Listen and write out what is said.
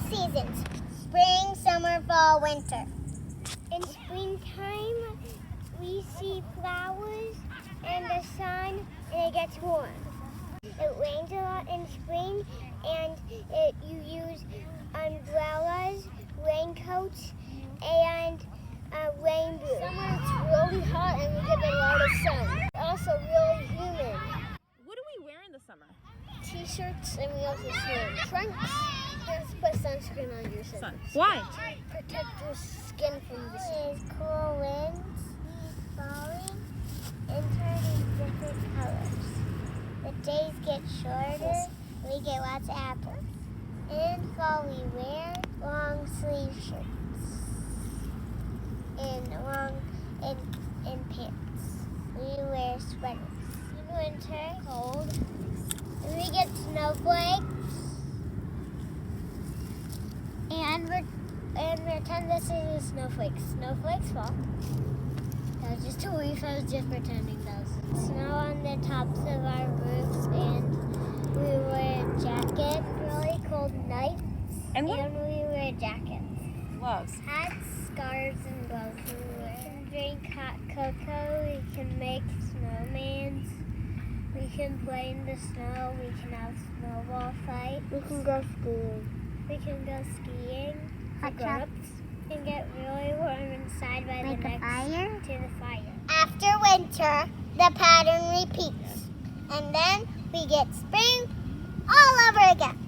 seasons: spring, summer, fall, winter. In springtime, we see flowers and the sun, and it gets warm. It rains a lot in spring, and you use umbrellas, raincoats, and rain boots. Summer, it's really hot and we get a lot of sun. It's also really humid. What do we wear in the summer? T-shirts, and we also swim. Trunks. Just put sunscreen on your skin. Why? Protect your skin from the sun. There's cool winds, falling, and turning different colors. The days get shorter, we get lots of apples. In fall, we wear long sleeve shirts and pants. We wear sweaters. In winter, cold, and we get snowflakes. And pretend this is a snowflake. Snowflakes fall. That was just a leaf. I was just pretending those. Snow on the tops of our roofs, and we wear jackets. Really cold nights. And what? And we wear jackets. Gloves. Hats, scarves, and gloves. We can drink hot cocoa. We can make snowmans. We can play in the snow. We can have snowball fights. We can go skiing. We can go skiing. Hot grown-ups. We can get really warm inside by Make the a next fire? to the fire. After winter, the pattern repeats. And then we get spring all over again.